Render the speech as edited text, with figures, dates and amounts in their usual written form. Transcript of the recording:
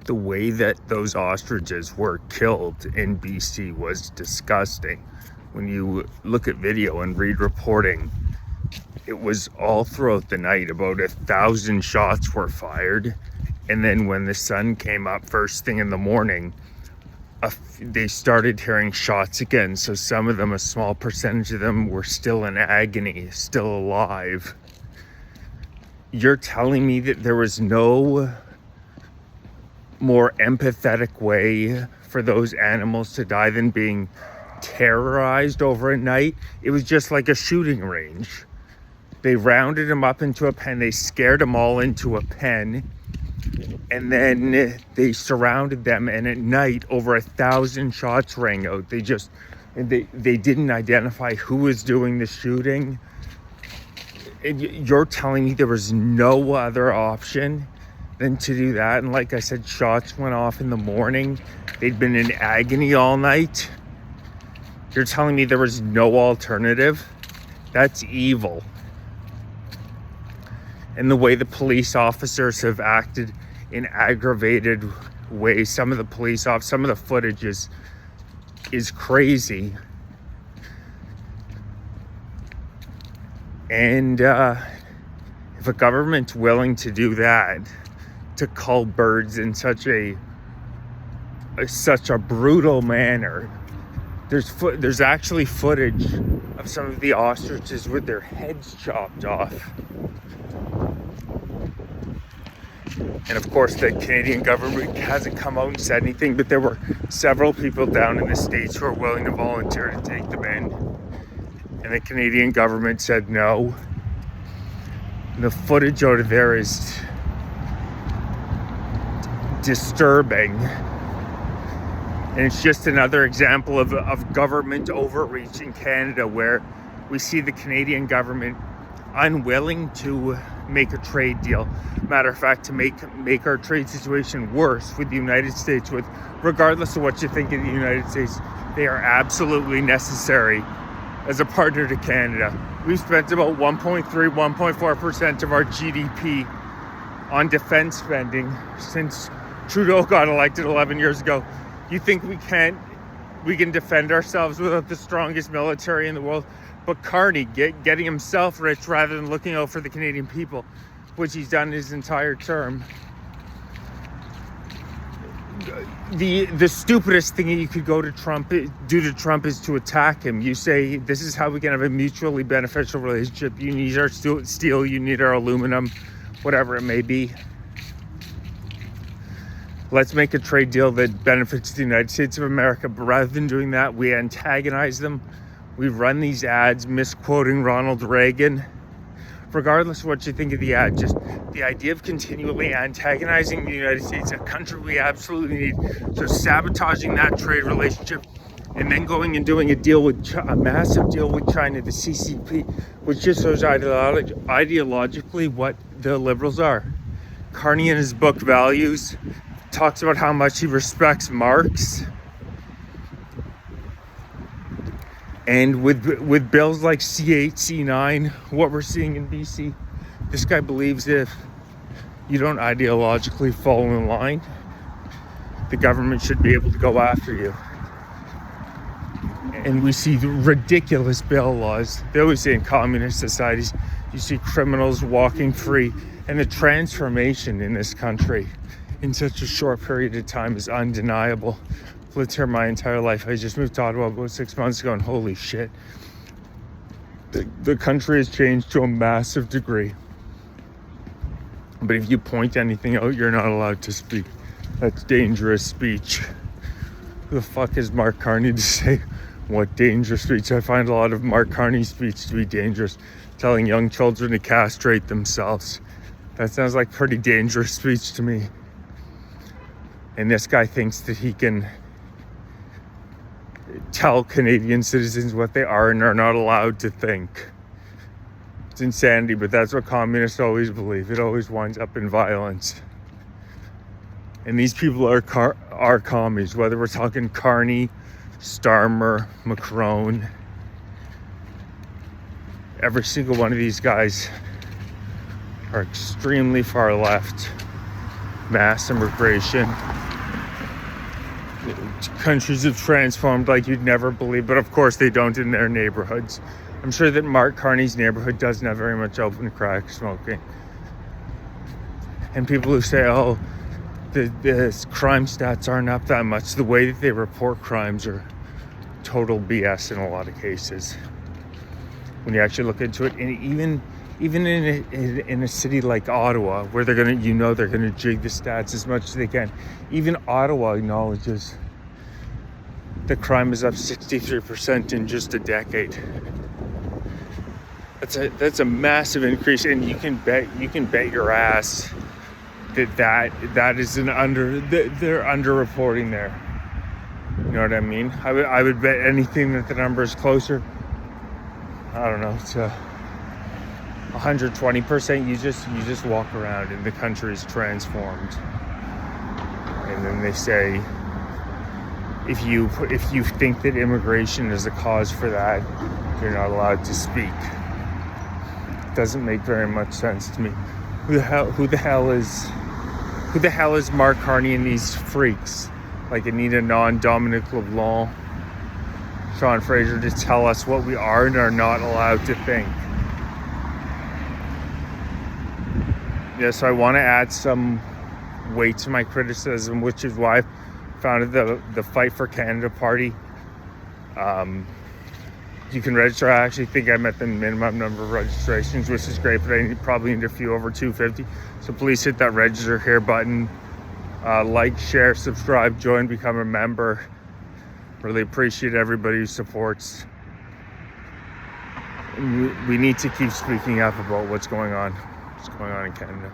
The way that those ostriches were killed in BC was disgusting. When you look at video and read reporting, it was all throughout the night. About 1,000 shots were fired. And then when the sun came up first thing in the morning, they started hearing shots again. So some of them, a small percentage of them, were still in agony, still alive. You're telling me that there was no more empathetic way for those animals to die than being terrorized over a night? It was just like a shooting range. They rounded them up into a pen. They scared them all into a pen. And then they surrounded them. And at night, over 1,000 shots rang out. They didn't identify who was doing the shooting. You're telling me there was no other option than to do that? And like I said, shots went off in the morning. They'd been in agony all night. You're telling me there was no alternative? That's evil. And the way the police officers have acted in aggravated ways, some of the footage is crazy. And if a government's willing to do that, to cull birds in such a brutal manner, there's actually footage of some of the ostriches with their heads chopped off. And of course, the Canadian government hasn't come out and said anything, but there were several people down in the States who are willing to volunteer to take them in. And the Canadian government said no. And the footage out of there is disturbing. And it's just another example of government overreach in Canada, where we see the Canadian government unwilling to make a trade deal. Matter of fact, to make our trade situation worse with the United States, regardless of what you think of the United States, they are absolutely necessary as a partner to Canada. We've spent about 1.4% of our GDP on defense spending since Trudeau got elected 11 years ago. You think we can defend ourselves without the strongest military in the world? But Carney getting himself rich rather than looking out for the Canadian people, which he's done his entire term. The stupidest thing you could do to Trump is to attack him. You say, this is how we can have a mutually beneficial relationship. You need our steel, you need our aluminum, whatever it may be. Let's make a trade deal that benefits the United States of America. But rather than doing that, we antagonize them. We run these ads misquoting Ronald Reagan. Regardless of what you think of the ad, just the idea of continually antagonizing the United States, a country we absolutely need, so sabotaging that trade relationship, and then going and doing a massive deal with China, the CCP, which just shows ideologically what the liberals are. Carney, in his book Values, talks about how much he respects Marx. And with bills like C8, C9, what we're seeing in BC, this guy believes if you don't ideologically fall in line, the government should be able to go after you. And we see the ridiculous bail laws. They always say in communist societies, you see criminals walking free. And the transformation in this country in such a short period of time is undeniable. I've lived here my entire life. I just moved to Ottawa about 6 months ago, and holy shit. The country has changed to a massive degree. But if you point anything out, you're not allowed to speak. That's dangerous speech. Who the fuck is Mark Carney to say what dangerous speech? I find a lot of Mark Carney's speech to be dangerous. Telling young children to castrate themselves. That sounds like pretty dangerous speech to me. And this guy thinks that he can tell Canadian citizens what they are and are not allowed to think. It's insanity, but that's what communists always believe. It always winds up in violence. And these people are commies, whether we're talking Carney, Starmer, Macron. Every single one of these guys are extremely far left. mass immigration. Countries have transformed like you'd never believe, but of course they don't in their neighborhoods. I'm sure that Mark Carney's neighborhood doesn't have very much open crack smoking. And people who say, oh, the crime stats aren't up that much, the way that they report crimes are total BS in a lot of cases. When you actually look into it, and even in a city like Ottawa, where they're gonna jig the stats as much as they can. Even Ottawa acknowledges the crime is up 63% in just a decade. That's a massive increase, and you can bet your ass that is they're underreporting there. You know what I mean? I would bet anything that the number is closer. I don't know, to 120%. You just walk around and the country is transformed. And then they say, if you think that immigration is the cause for that, you're not allowed to speak. It doesn't make very much sense to me. Who the hell is Mark Carney and these freaks like Anita Non, Dominic LeBlanc, Sean Fraser to tell us what we are and are not allowed to think? Yeah, so I want to add some weight to my criticism, which is why I founded the Fight for Canada party. You can register. I actually think I'm at the minimum number of registrations, which is great, but I probably need a few over 250. So please hit that register here button. Like, share, subscribe, join, become a member. Really appreciate everybody who supports. We need to keep speaking up about what's going on in Canada.